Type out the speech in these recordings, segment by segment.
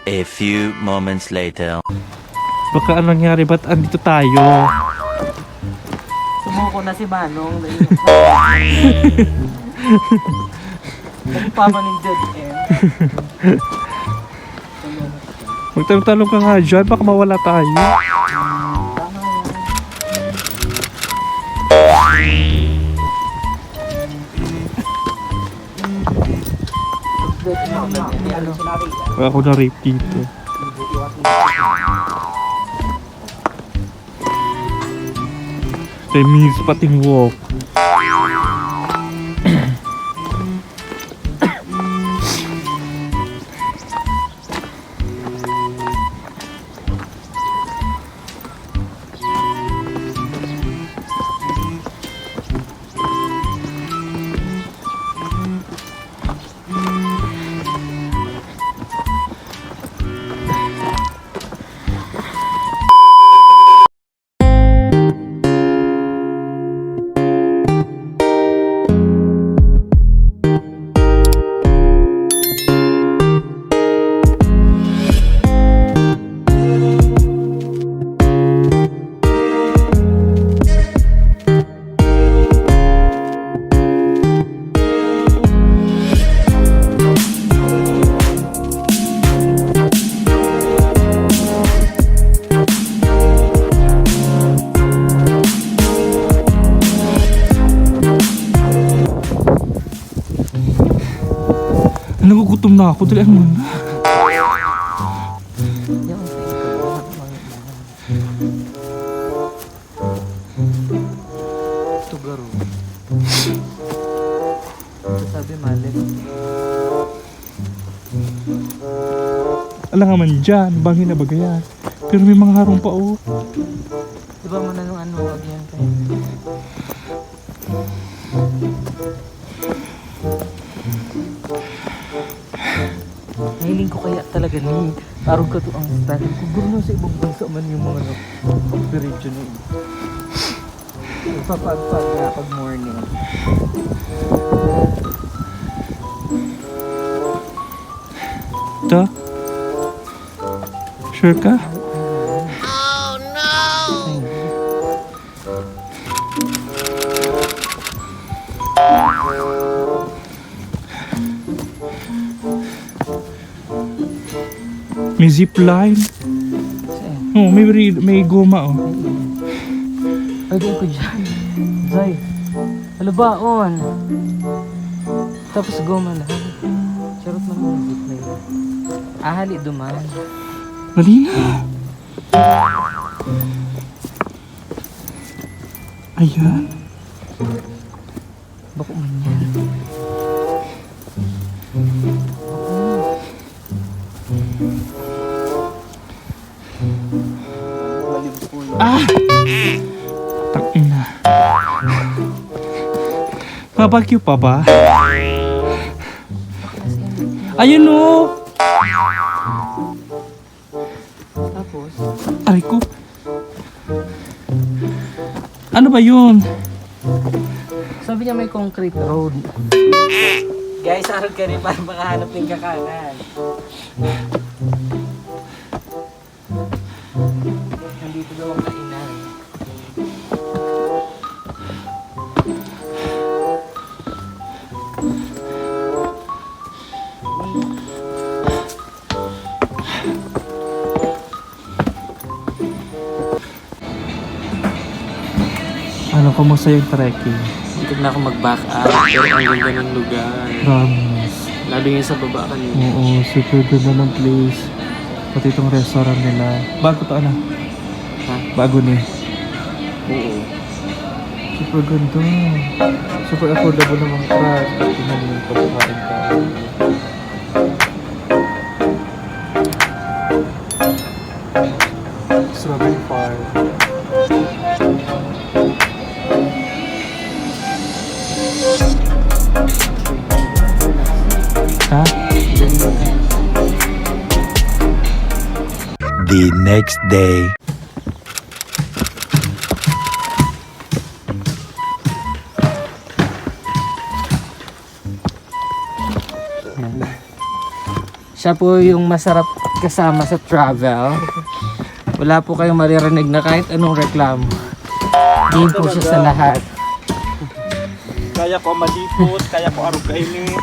A few moments later. Baka anong nangyari? Ba't andito tayo? Sumuko na si Manong. Nagpapa ng dead end. Magtanong-tanong ka nga dyan, baka mawala tayo. Ako na rape dito. May minutes pating walk. Nagugutom na ako, dali mo na. Ito garo. Sabi mali. Alam nga man dyan, bangin na bagaya. Pero may mga harong pa oh. Diba mo na nung ano, wag yan kayo. Nahiling ko kaya talaga ni tarong ka to ang style. Kung sa ibang bansa man yung mga operation na yun. Papagpag na pag morning. Ito? Sure ka? May zipline. Oh, may goma oh. Pwede ko dyan. Zay. Alabaon. Tapos goma lang. Charot man yung zipline. Ahali duman. Dali na. Ayan. Bako man yan. Ah! Takina. Mabagyo pa ba? Ayun o! Tapos? Aray ko. Ano ba yun? Sabi niya may concrete road. Guys, araw ka rin para makahanap ng kakanan. Nandito daw ang kainan. Ano, kamusta yung trekking? Dito na ako mag-back up, pero ang ganda ng lugar. Promise. Lalo yung sa baba kanina. Oo, super ganda ng place. Pati itong restaurant nila. Bago to ano? Ha? Bago ni. Oo. Super ganda. Super affordable ng mga price. Pati na yung pagkakain ka. The next day. Siya po yung masarap kasama sa travel. Wala po kayong maririnig na kahit anong reklamo. Game po siya sa lahat. Kaya ko malipot, kaya ko araw kainit.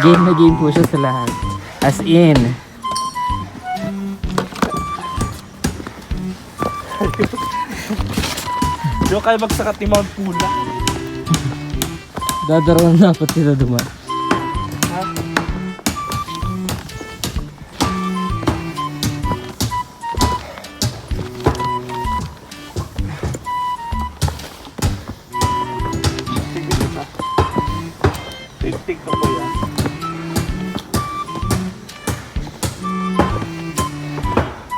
Game na game po siya sa lahat. As in, Di ko kaya magsakat ni Mount Pula. dadaroon na po sila duman. Tig-tig ko po yan.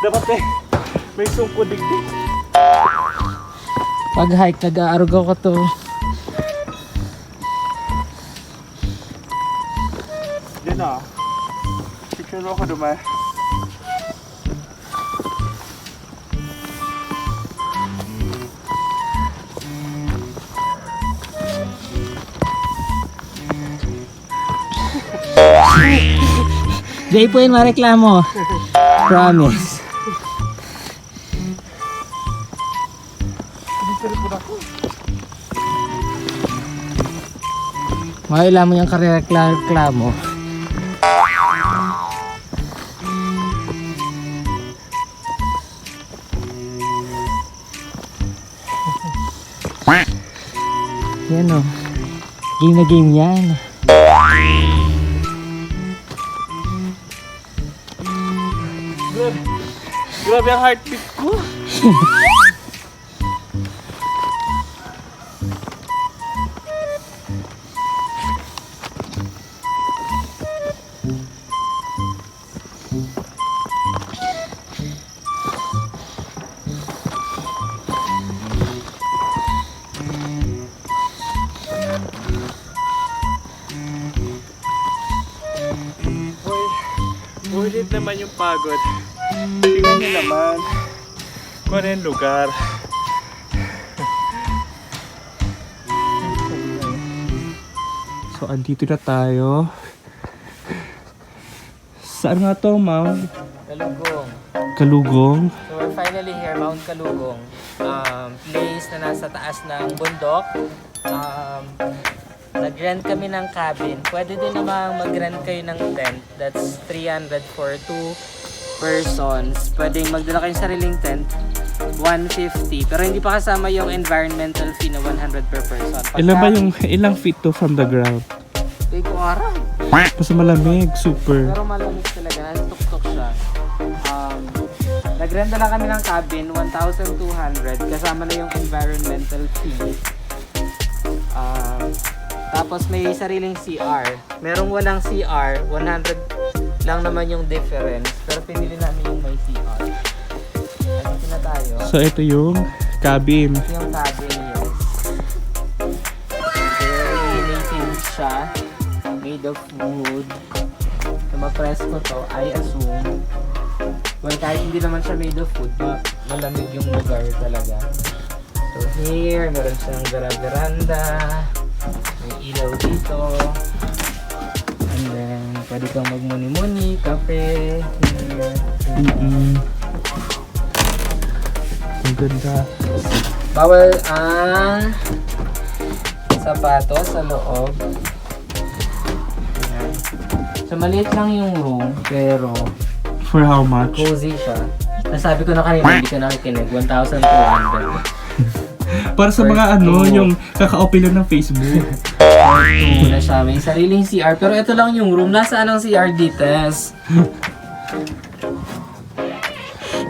Dapat may sungko digdig. Pag hike, nag-aarugaw ko to. Yan na. Picture mo ako duman. Jay po yun mareklamo. Promise. Makailan mo yung kareklamo. Yan o. Game na game yan. Grabe ang heartbeat ko. Ulit naman yung pagod. Tingnan nyo naman kung ano yung lugar. So, andito na tayo. Saan nga to, Mount? Kalugong. Kalugong. So we're finally here, Mount Kalugong. Place na nasa taas ng bundok. Nag-rent kami ng cabin. Pwede din namang mag-rent kayo ng tent. That's 300 for 2 persons. Pwedeng magdala kayong sariling tent. 150. Pero hindi pa kasama yung environmental fee na 100 per person. Ilan ba yung, ilang feet to from the ground? Hindi ko araw. Mas malamig, super. Pero malamig talaga. Nasa-tuk-tuk siya. Nag-rent na lang kami ng cabin. 1,200. Kasama na yung environmental fee. Tapos may sariling CR. Merong walang CR, 100 lang naman yung difference. Pero pinili namin yung may CR. Dito na tayo. So, ito yung cabin. Ito yung cabin yun. Very native siya. Made of wood. So, ma-press ko to, I assume. Well, kahit hindi naman siya made of wood, malamig yung lugar talaga. So, here, meron siyang veranda. May ilaw dito. And then, pwede kang magmuni-muni, kape. Here. Ang ganda. Bawal ang sapatos sa loob. Ayan. So, maliit lang yung room, pero For how much? cozy siya. Nasabi ko na kanina, hindi ka nakikinig. 1,200. Para sa mga ano, yung kaka-open lang ng Facebook. Ito na siya. May sariling CR. Pero ito lang yung room. Nasaan ang CR dito?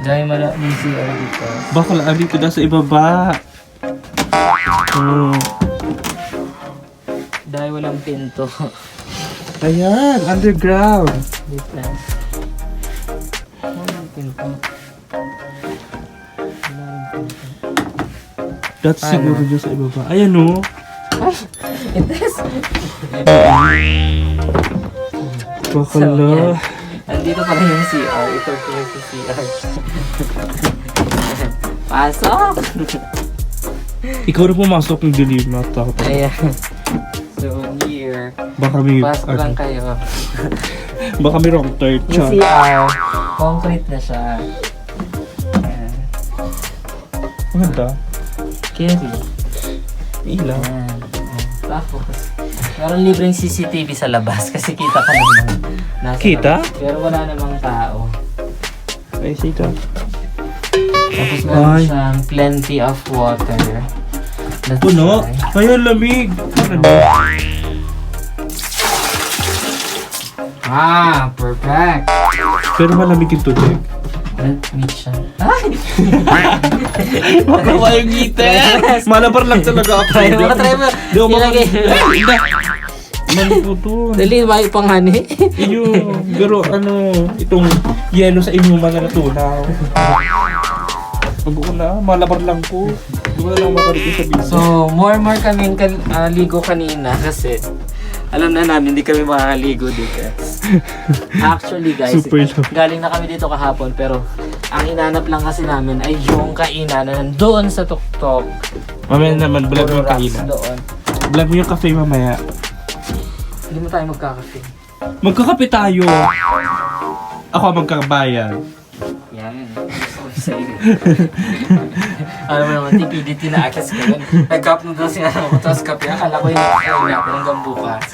Dahil maraming CR dito. Bakla, dito na sa ibaba. Oh. Dahil walang pinto. Ayan, underground. Wait lang. Walang pinto. That's Paano? siguro dyan sa ibaba. Ayan o. Ites! Bakala. Andito pala yung CR. Ito yung CR. Pasok! Ikaw na pumasok ng dilim na takot. Ayan. So, here. Baka may, Pasok lang kayo. baka may wrong turn. Yung CR, concrete na siya. Ayan. Maganda. Carry. Ilaw. Ayan. Tapos, meron libreng CCTV sa labas kasi kita ka naman. Nasa Kita? labas. Pero wala namang tao. Ay, sita. Tapos meron Ay. siyang plenty of water. Let's Puno? try. Ay, ang lamig. Ano? Ah, perfect. Pero malamig yung tubig. Let me try. Ay! Makawa yung ngita. Malabar lang talaga ako. Try mo, try mo. Di ako Ilagay. Mali po to. Dali, may panghani. Iyo, pero ano, itong yelo sa inuman na natunaw. Pag na, malabar lang po. Di ko na lang makarinig sa video. So, more kaming ligo kanina kasi alam na namin hindi kami makakaligo dito. Actually guys, Super low. galing na kami dito kahapon pero ang hinanap lang kasi namin ay yung kainan na nandoon sa tuktok. Mamaya naman, vlog mo Puro yung rocks kainan. doon. Vlog mo yung cafe mamaya. Hindi mo tayo magkakape. Magkakape tayo. Ako ang magkakabayan. Yan. Gusto ko sa'yo. Alam mo naman, TPDT na akit ka yun. Nag-cup noodles nga ako, tapos kape. Akala ko yung kain natin hanggang bukas.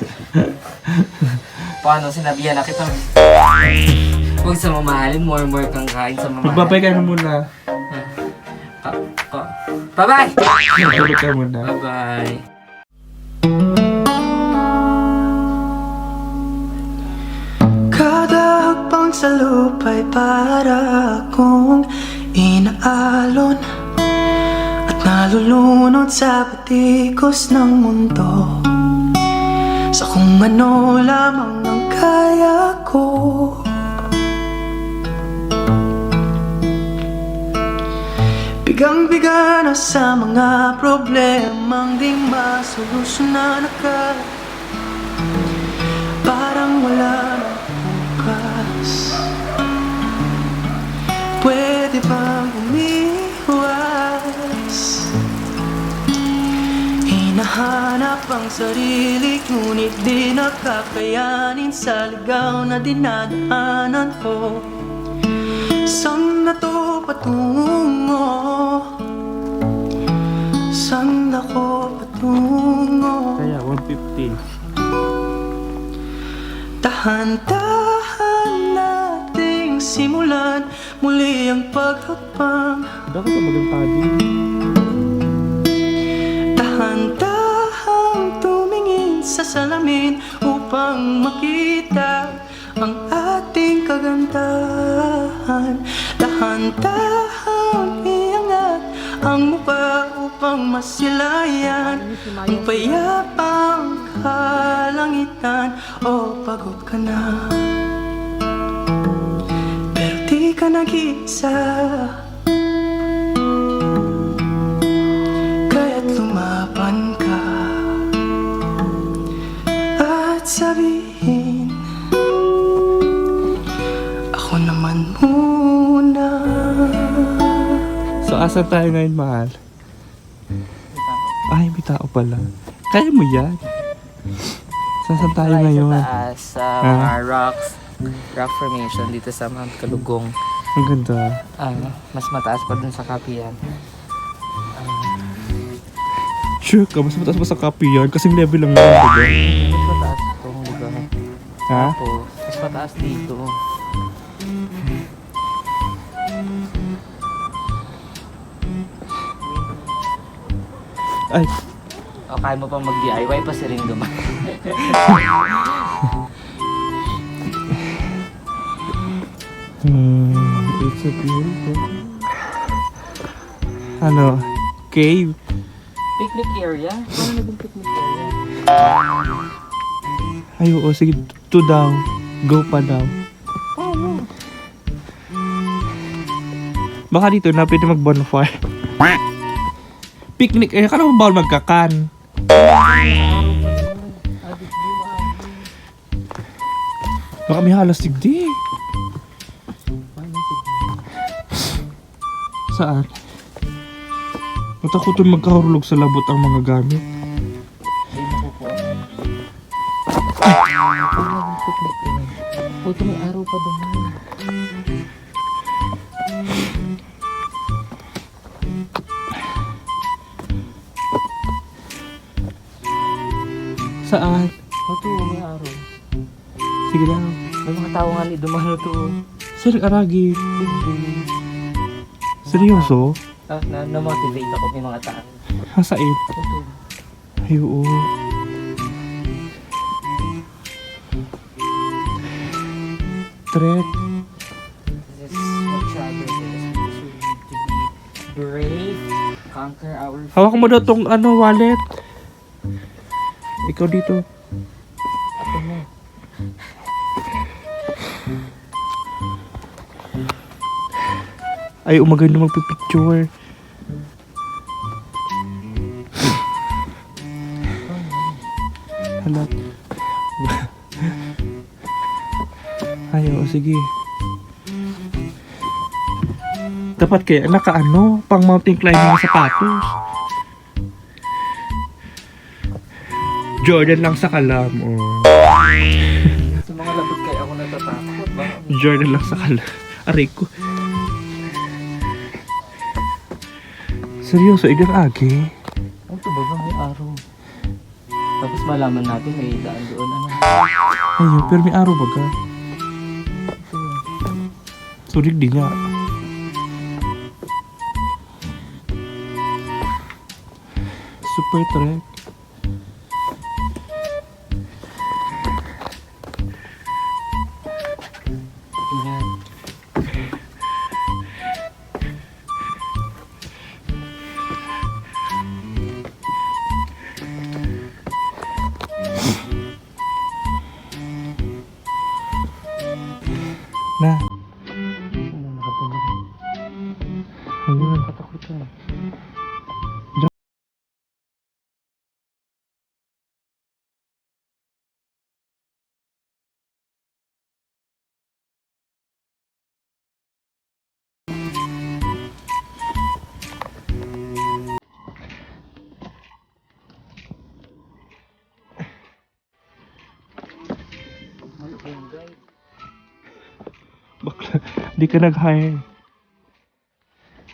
Paano, sinabihan na kita. Huwag sa mamahalin, more kang kain sa mamahalin. Magbabay ka na muna. Bye-bye! Magbabay ka muna. Bye-bye. Kada hakbang sa lupa'y para akong inaalon at nalulunod sa patikos ng mundo, sa kung ano lamang ang kaya ko. Bigang-biga na sa mga problemang di masolusyonan agad, parang wala nang bukas. Pwede bang umiwas? Hinahanap ang sarili, ngunit di nakakayanin sa ligaw na dinadaanan ko. Saan na to patungo? Saan ako patungo? Kaya, 150. Dahan-dahan nating simulan muli ang paghakbang. Bakit ka magantali? Dahan-dahang tumingin sa salamin upang makita ang ating kagandahan. Dahan-dahang iangat ang mukha upang masilayan ang payapang kalangitan. O pagod ka na, pero di ka nag-iisa, kaya't lumaban ka at sabihin, ako naman muna. So, asa tayo ngayon, mahal? Ay, may tao pala. Kaya mo yan. Saan tayo ngayon? Sa taas, sa mga rock formation dito sa Mount Kalugong. Ang ganda. Mas mataas pa dun sa Kapiyan. Sure ka, mas mataas pa sa copy yan. Kasing level lang yun, diba? Mas mataas itong lugar. Ha? Tapos, mas mataas dito. Ay, O kaya mo pang mag-DIY pa si rin duman. it's a beautiful. Ano? Cave? Picnic area? Paano naging picnic area? Ay, oo, sige. 2 daw. Go pa daw. Baka dito na pwede mag-bonfire. Picnic, eh, kaya mo bawal magkakan? Baka may halas digdi. Ano, sige. Saan? Matakutin magkahulog sa labot ang mga gamit. Ay, naku po ako. Ay, picnic din. Puto, may araw pa doon. Saan? Puto, may araw. Sige lang. May mga tao nga ni dumano to. Sir Aragi. Sige. Seryoso? Na-motivate ako may mga tao. Hasain? Puto. Ay, oo. Trek. This is what travel is. We need to be brave, conquer our fears. Hawak mo daw tong wallet. Ikaw dito. Ako mo. Ay, umagay na magpipicture. Hala. Ayaw, sige. Dapat kaya pang mountain climbing na sapatos. Jordan lang sa kalam, oh. Sa mga labot kaya ako natatakot. Baka Jordan lang sa kalam. Aray ko. Seryoso, igang agi. ano to ba may araw? Tapos malaman natin may daan doon. Ano? Ayun, pero may araw baga. Surig di nga. Super trek. Yan. Na. Ano nakatulog? Ayun. Katakot ka. Bakla, di ka nag-hire.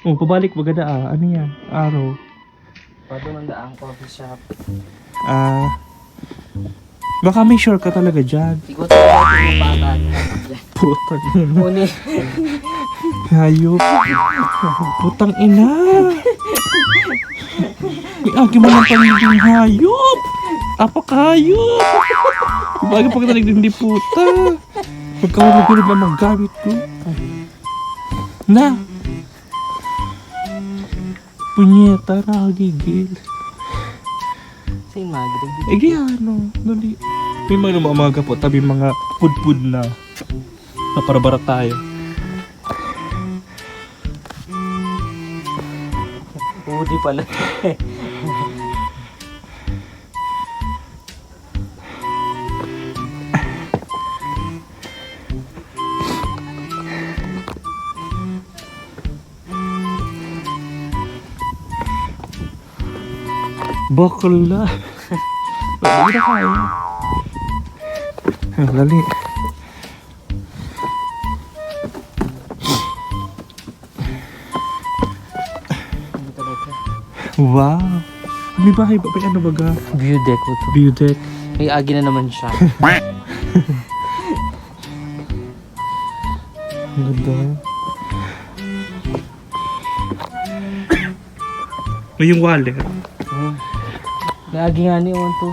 Oh, pabalik maganda Ano yan? Araw. Pato ang coffee shop. Baka may sure ka talaga dyan. Ikot sa bata yung bata. Putang ina. Uni. Hayop. Putang ina. May agi mo ng pamilya hayop. Apakahayop. Bagay pag nalagdag di puta. Pagkahulog-hulog na mga gamit ko. Na. Punyeta, nakagigil. Sa'yo magdag. Dali. May mga lumamaga po, tabi mga pud-pud na naparabara tayo. Udi pala. Bakla. Lagi na kaya. Lali. Ano talaga? Wow. May bahay ba? May ano baga? View deck ko to. View deck. May agi na naman siya. Ang ganda. May yung wallet. May agi nga ni to.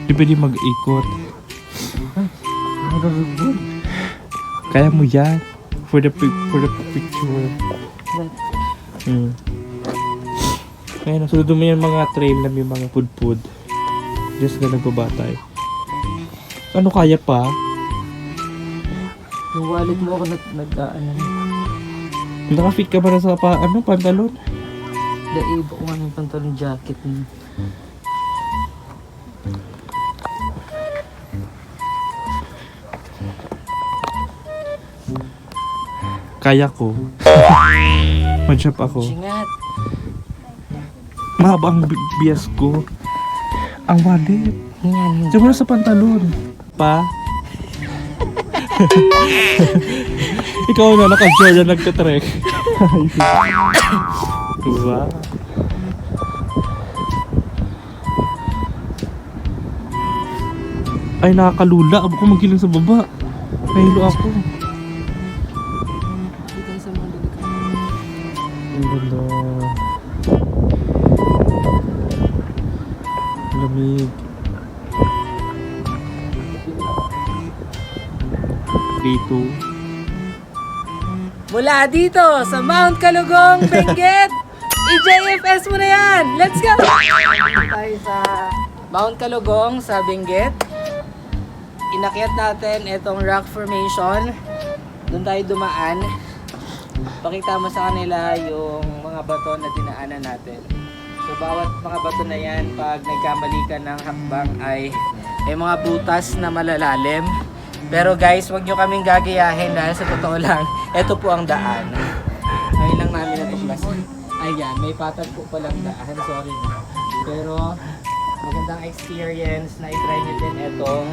Di pwede mag-ikot. Nagagagod. Kaya mo yan. For the picture. Ayun, sunod mo yan mga trail na may mga pud-pud. Just na nagbabatay. Ano kaya pa? Yung wallet mo ako nag-ano. Naka-fit ka ba na sa pantalon? Daib ko nga ng pantalon jacket niya. Kaya ko. Mag-shop ako. Singat. Mahaba ang bias ko. Ang wallet. Yan. Diyan mo na sa pantalon. Pa? Ikaw na, naka-Jordan nagtatrek. Diba? Ay, nakakalula. Abo ko magilang sa baba. Nahilo ako. Ang ganda. Lamig. Dito. Mula dito sa Mount Kalugong, Benguet, EJFS mo na yan! Let's go! Tayo sa Mount Kalugong sa Benguet. Inakyat natin itong rock formation. Doon tayo dumaan. Pakita mo sa kanila yung mga bato na dinaanan natin. So bawat mga bato na yan, pag nagkamali ka ng hakbang ay may mga butas na malalalim. Pero guys, wag nyo kaming gagayahin dahil sa totoo lang, ito po ang daan. Ngayon lang namin natuklas. Ayan, may patag po palang daan. Sorry na. Pero magandang experience na i-try nyo din itong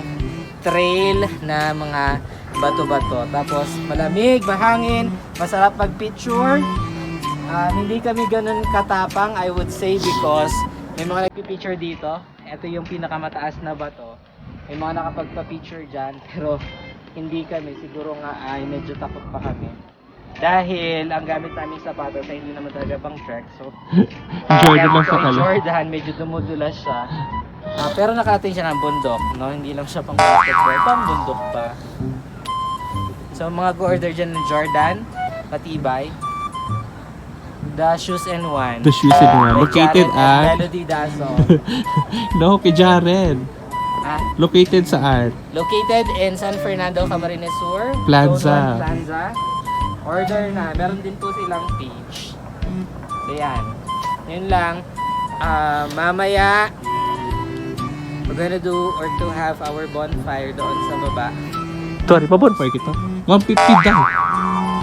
trail na mga bato-bato. Tapos malamig, mahangin, masarap mag-picture. Hindi kami ganun katapang, I would say, because may mga nagpipicture dito. Ito yung pinakamataas na bato. May mga nakapagpa-picture dyan, pero hindi kami. Siguro nga ay medyo takot pa kami. Dahil ang gamit namin sapatos ay hindi naman talaga pang trek. So, Jordan lang sa kala. Jordan, medyo dumudulas siya. Pero nakarating siya ng bundok, no? Hindi lang siya pang basketball, pang bundok pa. So, mga go-order dyan ng Jordan, patibay. The Shoes and One. The Shoes and One. Located at... Melody Daso. No, kay Jaren. Located saan? Located in San Fernando, Camarines Sur. Plaza. Zone 1 Plaza. Order na. Meron din po silang page. So, yan. Yun lang. Mamaya, we're gonna do or to have our bonfire doon sa baba. Sorry, pa-bonfire kita. 150 daw.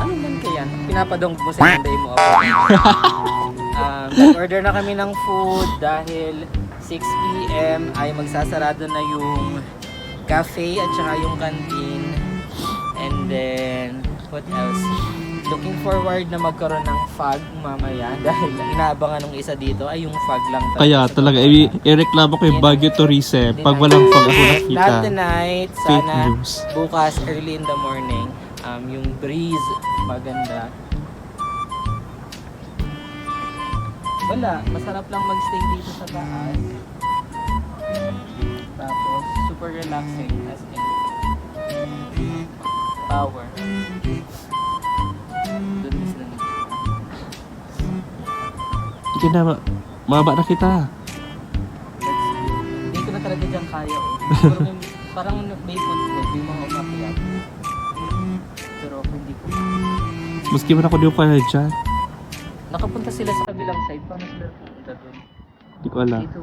Ano man kaya? Pinapadong mo sa Monday mo ako. Nag-order na kami ng food dahil 6 PM ay magsasarado na yung cafe at saka yung canteen. And then, what else? Looking forward na magkaroon ng fog mamaya dahil inaabangan ng isa dito ay yung fog lang talaga. Kaya talaga, i-reklamo ko yung Baguio Tourism pag walang pag ako nakita. Not tonight, Fake sana news. bukas early in the morning. Yung breeze maganda. Wala, masarap lang magstay dito sa taas. Tapos, super relaxing as in power. Doon is lang. Hindi na, mababa na kita. Hindi ko na talaga dyan kaya. Siguro parang may food ko, may mga umakyat. Pero hindi ko. Maski man ako di ko kaya dyan. Nakapunta sila sa kabilang side. Paano sila pupunta doon? Hindi ko alam. Dito.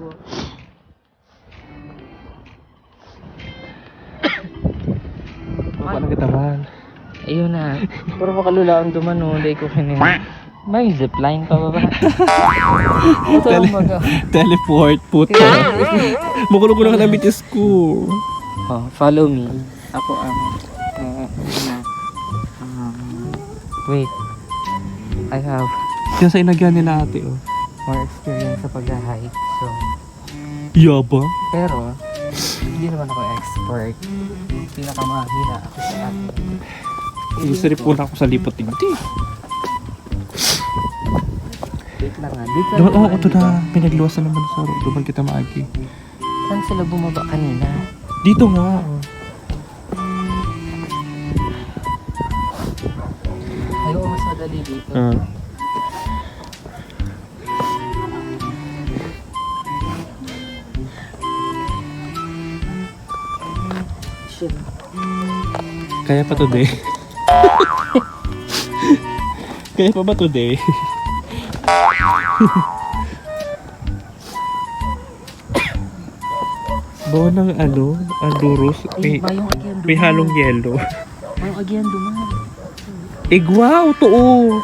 Mababa na kita, man. Ayun na. Puro makalula ang dumano. Hindi ko kanina. May zipline pa ba ba? Ito lang Teleport, puto. Makulong-kulong ka na bitis ko. Oh, follow me. Ako ang... wait. I have Kaya sa inagyan nila ate, oh. more experience sa pag-hike. So, Yabang. pero, hindi naman ako expert. Pinakamahina ako sa atin. Gusto rin po na ako sa lipot tigti. Wait lang nga. Dito Diba, oh, ito na. Pinagluwasan naman sa road. Duman kita maagi. Saan sila bumaba kanina? Dito nga. Ayaw, mas madali dito. Shit. Kaya pa today. Kaya pa ba today? Bawa ng ano, Anduros, Ay, mayong agyan may halong yelo. Mayong agyan duman. Wow, totoo.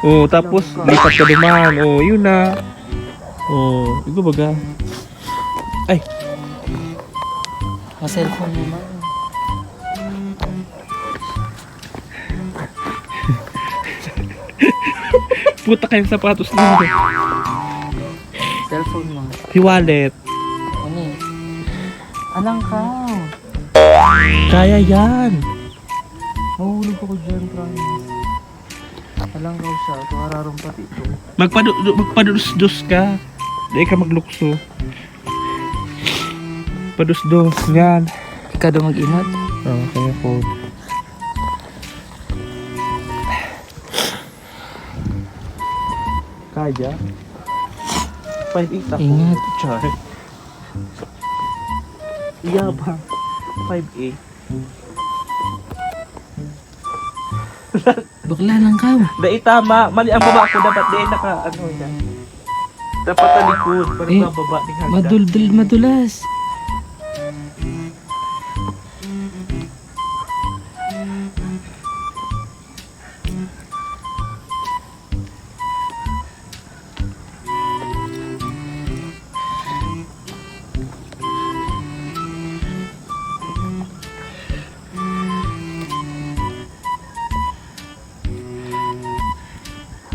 Oh, tapos lipat ka duman. Oh, yun na. Oh, igo baga. Ay, Cellphone mo man. puta kayong sapatos nito. Cellphone mo. Si wallet. Ano eh? Alang ka. Kaya yan. Mahulog ako dyan, promise. Alang ka siya. Ito hararong pati ito. Magpadus-dus ka. Di ka maglukso. Padus-dos. Yan. Ikaw daw mag-inat. Oh, kaya po. Kaya? 5'8 ako. Ingat. Char. Iyabang. 5'8. Bakla lang ka. Dahil tama. Mali ang baba ko. Dapat di naka ano yan. Dapat sa likod. Parang Eh, mababa ni handa. Madulas.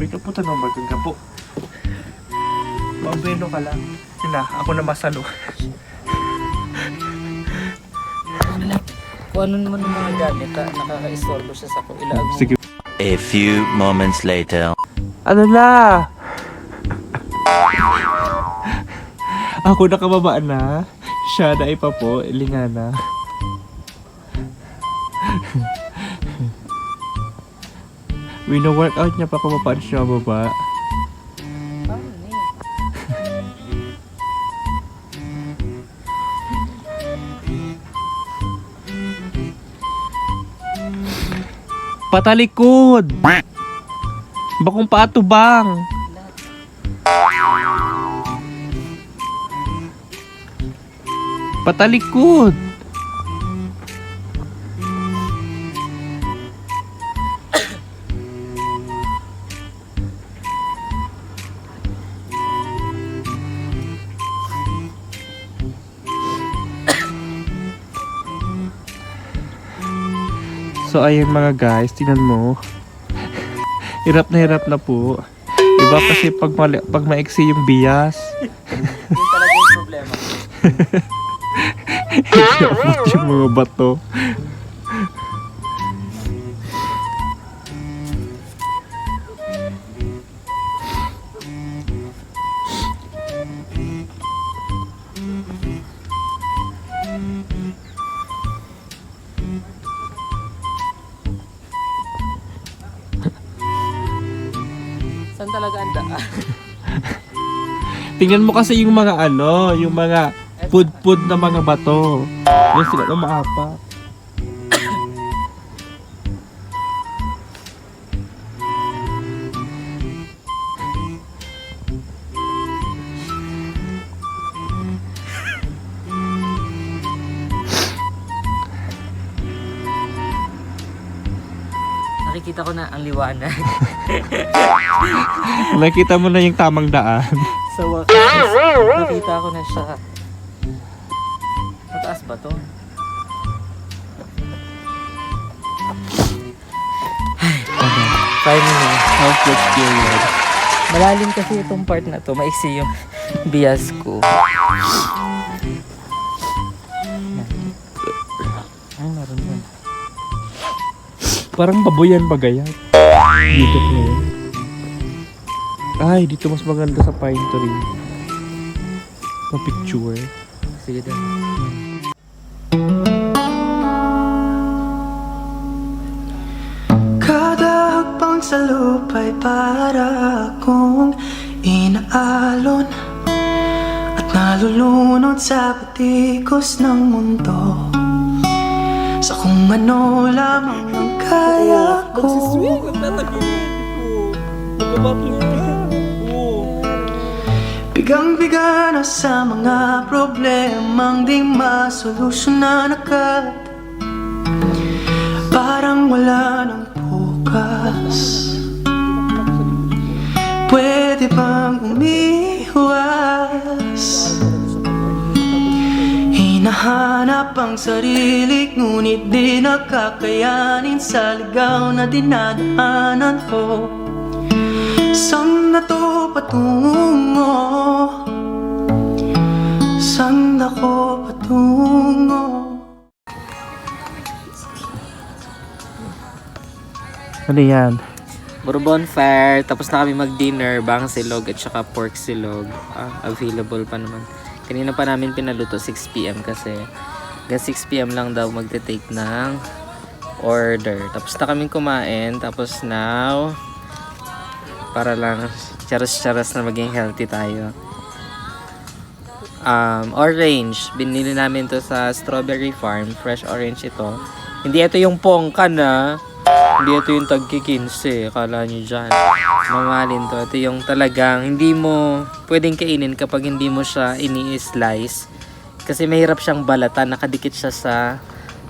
Wait, puta na maganda po. Mabeno ka lang. Sila, ako na masalo. Kung ano naman yung mga gamit, nakaka-istorbo siya sa ko. Ilaag mo. Sige. A few moments later. Ano na? Ako nakababa na. Siya na ipa po. Lingana. Wino-workout niya pa kung paano siya mababa. Patalikod! Bakong patubang! Patalikod! So ayun mga guys, tingnan mo. Hirap na po. Iba kasi pag maiksi yung bias. Yun talaga yung problema. Hirap yung mga bato. Saan talaga ang daan? Tingnan mo kasi yung mga ano, yung mga pud-pud na mga bato. Yung sila na maapa. Nakikita ko na ang liwanag. Nakita mo na yung tamang daan. Sa wakas, nakita ko na siya. Mataas ba to? Finally. Complex period. Malalim kasi itong part na to. Maiksi yung bias ko. Ang meron doon. Parang baboyan bagay yan. Dito po yun. Ay, dito mas maganda sa pine tree. Sa picture. Sige din. Kada hakbang sa lupa'y para akong inaalon at nalulunod sa patikos ng mundo. Sa kung ano lamang ang kaya ko. Bigang-biga na sa mga problemang di masolusyonan agad. Parang wala nang Pwede bang umiwas? Hinahanap ang sarili, ngunit di nakakayanin sa ligaw na dinadaanan ko. Saan na to patungo? Saan ako patungo? Ano yan? Bourbon fare, tapos na kami mag-dinner, bang silog at saka pork silog. Available pa naman. Kanina pa namin pinaluto, 6 PM kasi. Hanggang 6 PM lang daw magte-take ng order. Tapos na kami kumain, tapos now, para lang charas-charas na maging healthy tayo. Orange, binili namin to sa Strawberry Farm, fresh orange ito. Hindi ito yung pongka na. Hindi ito yung tag-15, akala nyo dyan. Mamahalin to. Ito yung talagang hindi mo pwedeng kainin kapag hindi mo siya ini-slice. Kasi mahirap siyang balatan, nakadikit siya sa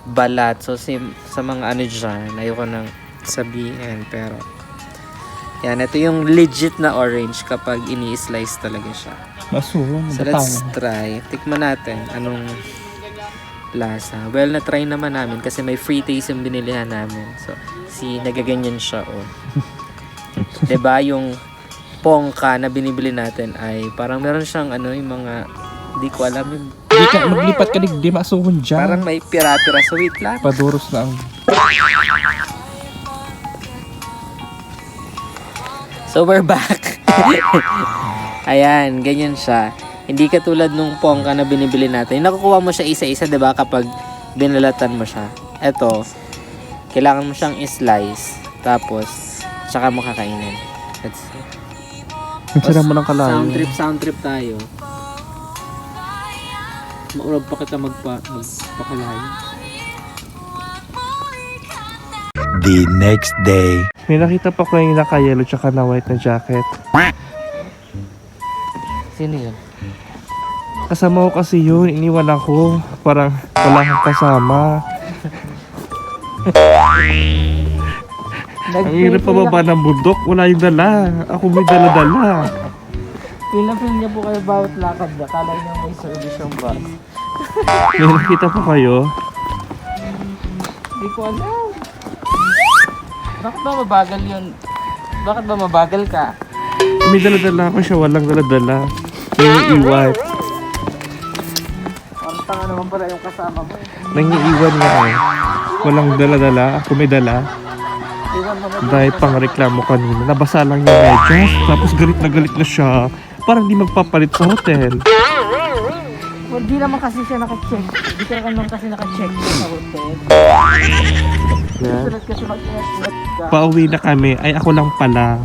balat. So sa mga ano dyan, ayoko nang sabihin. Pero, yan, ito yung legit na orange kapag ini-slice talaga siya. Masuwan. So let's try. Tikman natin anong lasa. Well, na-try naman namin kasi may free taste yung binilihan namin. So, nagaganyan siya, oh. Diba, yung pongka na binibili natin ay parang meron siyang ano, yung mga, di ko alam yung, Di ka, maglipat ka di masuwan dyan. parang may pira-pira. So, wait lang. Paduros na ang... So, we're back. Ayan, ganyan siya. Hindi katulad nung pongka na binibili natin. Nakukuha mo siya isa-isa, diba, kapag binalatan mo siya. Eto, kailangan mo siyang i-slice. Tapos, tsaka mo kakainin. Let's see. Nagsara mo ng kalayo. Sound trip tayo. Maurag pa kita magpakalayo. The next day. May nakita pa ko yung naka-yellow tsaka na white na jacket. Sino yun? Kasama ko kasi yun, iniwan ako. Parang wala kang kasama. Ang hirap pababa ng bundok, wala yung dala. Ako may dala-dala. Pila-pil niya po kayo bawat lakad na. Kala niya may service yung bus. May nakita pa kayo. Hindi ko alam. Bakit ba mabagal yun? Bakit ba mabagal ka? May dala-dala ako siya, walang dala-dala. May iwan. Ang tanga naman pala yung kasama mo. Nangiiwan nga eh. Walang dala-dala, ako may dala. Iwan mo na. Dahil pang reklamo kanina, nabasa lang yung medyas. Tapos galit na siya. Parang di magpapalit sa hotel. Hindi naman kasi siya naka-check. Hindi ka naman kasi naka-check sa hotel. Yeah. Sulat kasi mag-ingat ka. Pauwi na kami, ay ako lang pala.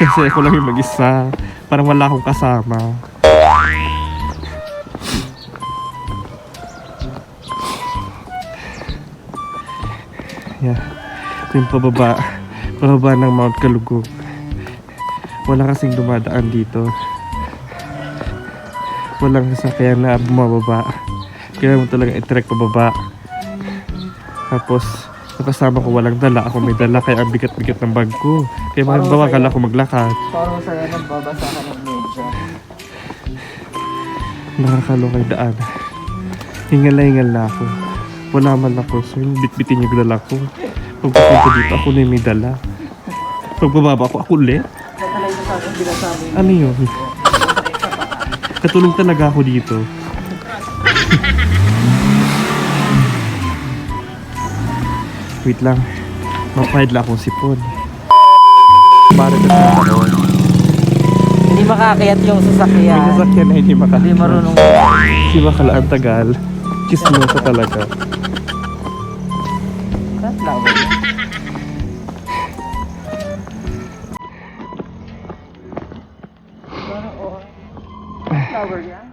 Kasi ako lang yung mag-isa. Parang wala akong kasama. Yeah. Yung pababa ng Mount Kalugong. Wala kasing dumadaan dito. Walang sasakyan na bumababa. Kaya mo talaga i-trek pababa. Tapos, kasama ko walang dala. Ako may dala kaya ang bigat-bigat ng bag ko. Kaya mabawagal ako maglakad. Parang sa'yo nagbabasa ka ng medya. Nakakalokay daan. Hingal na ako. Wala man ako. So, yung bitbitin yung dala ko. Pagpapunta dito, ako na yung may dala. Pagbababa ko, ako ulit. Nakalay na sa akin, binasama yun. Ano yun? Katulong talaga ako dito. Wait lang. Mapahid lang akong sipon. Para ka sa akin. Hindi makakayat yung May sasakyan. sasakyan na hindi Hindi makakita. marunong. Si Bakala ang tagal. Chismosa talaga. That's flower. Flower yan?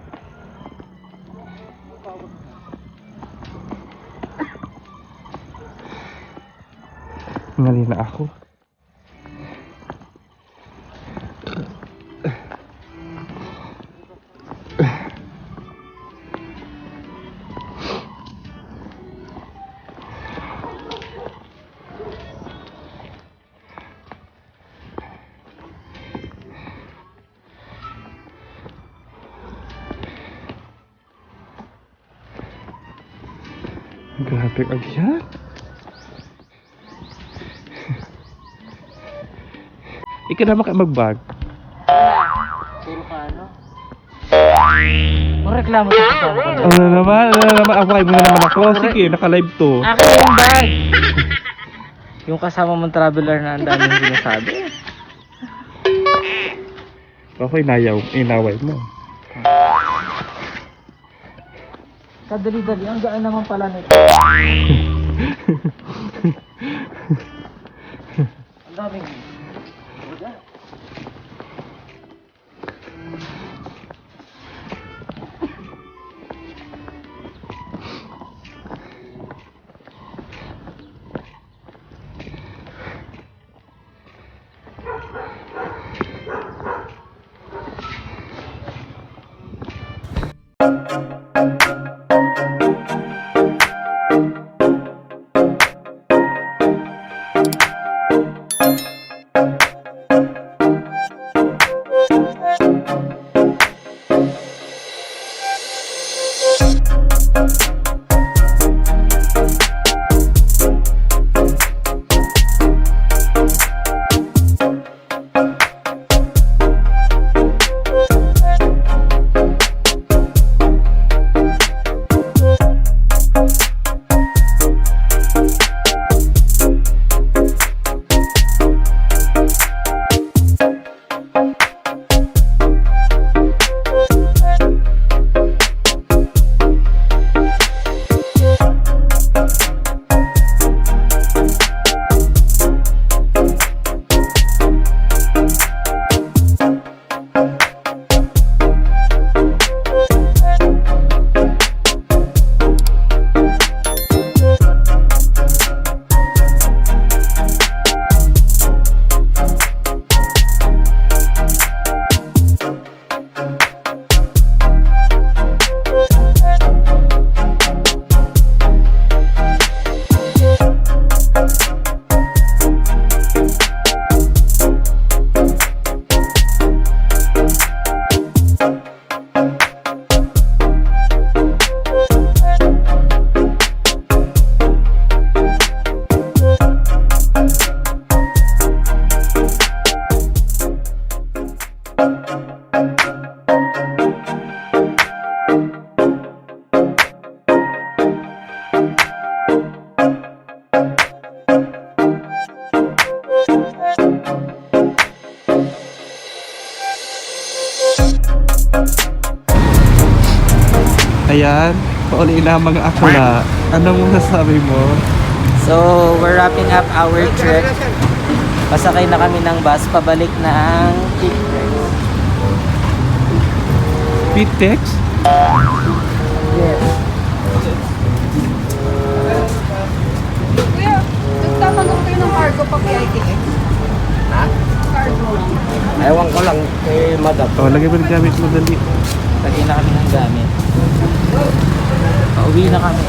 Ngali na ako. Grabe ang yan. Ikaw naman kayo mag-bag. Puro ka ano? Puro reklamo sa kasama ko. Ano naman? Away mo na naman ako. Sige, naka-live to. Akin yung bag! Yung kasama mong traveler na ang daming sinasabi. Ako inaway mo. Kadali-dali, ang gaan naman pala nito. Ang daming... Ayan, pauli lamang ako na. Anong masasabi mo? So, we're wrapping up our trip. Pasakay na kami ng bus pabalik ng Pitex. Pitex? Yes. Kuya, nagtatanong kayo ng cargo pa kay ITX? Ha? Cargo lang. Ewan ko lang kay Madam. Oh, lagay mo ng gamit mo dali. Lagay na kami ng gamit. Pauwi na kami.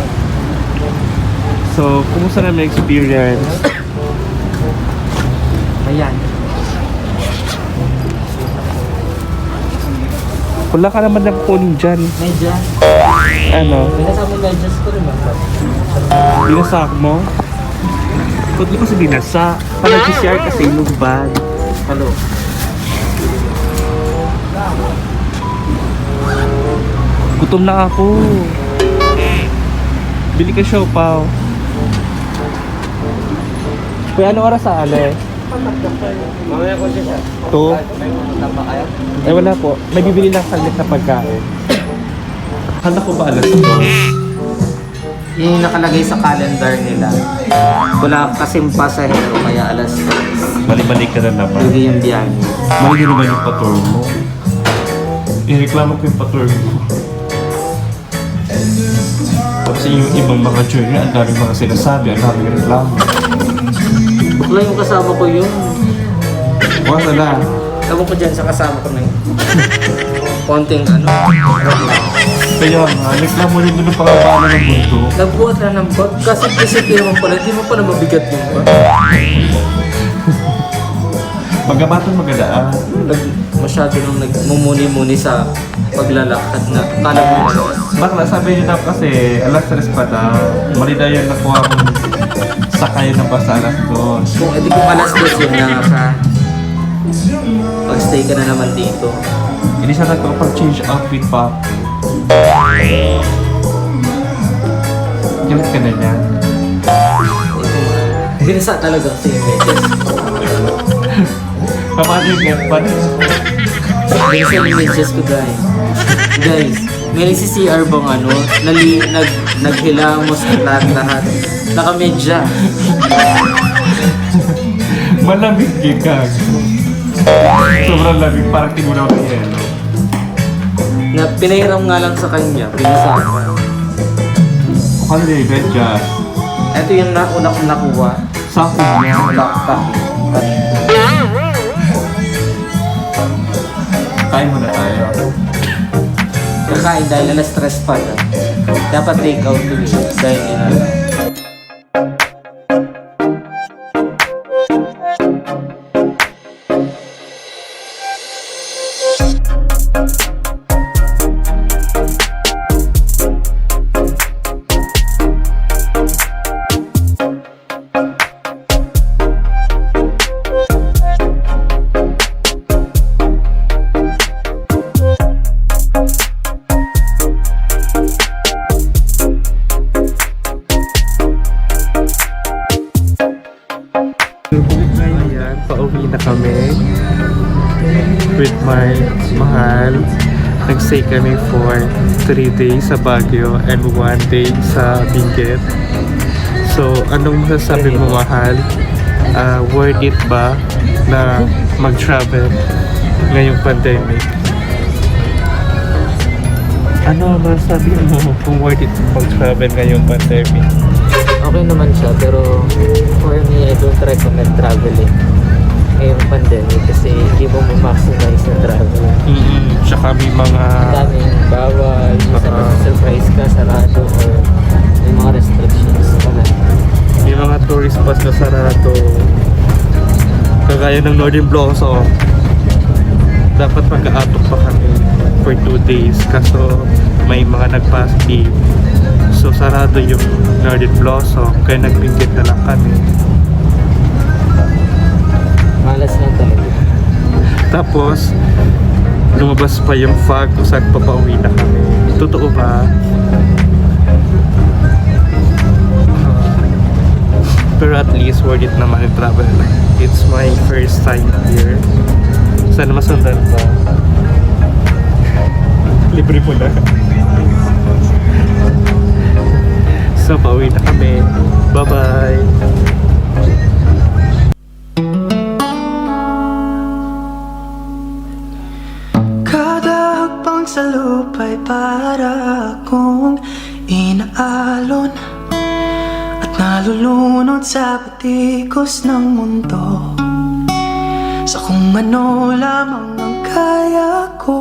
So, kumusta na may experience? Ayan. Wala ka naman ng phone dyan. Medyas. Ano? Binasa mo medyas ko rin. Binasak mo? Ba't mo kasi binasa? Parang PCR kasi yung bag. Hello. Gutom na ako. Bili ka siopaw. Kuya, ano oras sa ale? Mamaya ko siya. To? Tama kayo? Eh wala po. May bibili lang saglit na pagkain. Handa ko ba alas 2? Yun yung nakalagay sa calendar nila. Wala kasing pasahero kaya alas 6. Balik-balik ka na naman. Hindi yung biyahe. Mali naman yung pator mo. Ireklamo ko yung pator mo. Kasi yung ibang mga journey, ang daming mga sinasabi, ang daming reklamo. Bakla yung kasama ko yun. Wala na. Ewan ko dyan sa kasama ko na yun. Konting ano. Kaya nga, reklamo rin doon ang pangabala ng mundo. Nagbuhat na ng bag. Kasi isip naman pala, hindi mo pala mabigat yung bag. Magabatan magadaan. Masyado nung nagmumuni-muni sa paglalakad na kala mo malakas. Bakla, sabi niyo daw kasi alas 3 pa daw. Mali daw yun nakuha mong sakay ng bus alas 2. Kung edi kung alas 2 yun na pag-stay ka na naman dito. Hindi siya nagpapag-change outfit pa. Galit ka na niya. Binasa talaga sa images. Paano yung get pa rin? Binasa yung images ko guys. Guys, may CCR bang ano? Naghilamos lahat. Nakamedya. Malamig gigag. Sobrang lamig, parang timulaw na yelo. Na pinahiram nga lang sa kanya. Binasa ko. Ano yung event dyan? Ito yung una kong nakuha. Sa niya. Backpack. Kain muna tayo. Kakain dahil alas stress pa na. Dapat take out to me. Dahil ina. Ayan, pauwi na kami with my mahal. Nag-stay kami for 3 days sa Baguio and 1 day sa Benguet. So, anong masasabi mo, mahal? Worth it ba na mag-travel ngayong pandemic? Ano masasabi mo kung worth it mag-travel ngayong pandemic? Okay naman siya, pero for me, I don't recommend traveling ngayong pandemic kasi hindi mo ma-maximize na travel. Tsaka may mga... Daming bawal, minsan surprise ka, sarado, or may mga restrictions pala. May mga tourist spots na sarado. Kagaya ng Northern Blossom. Dapat mag-aatok pa kami for 2 days kaso may mga nag-positive. So sarado yung Northern Blossom kaya nagbinggit na lang kami. Malas lang talaga. Tapos lumabas pa yung fog kung saan papauwi na kami. Totoo ba? Pero at least worth it naman yung travel. It's my first time here. Sana masundan pa. Libre mo na. So, pauwi na kami. Bye-bye! Kada hakbang sa lupa'y para akong inaalon at nalulunod sa patikos ng mundo, sa kung ano lamang ang kaya ko.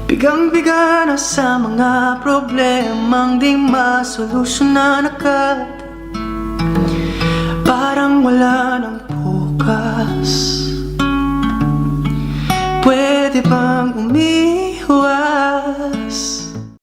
Bigang-biga na sa mga problemang di masolusyonan agad, parang wala ng bukas. Pwede bang umiwas?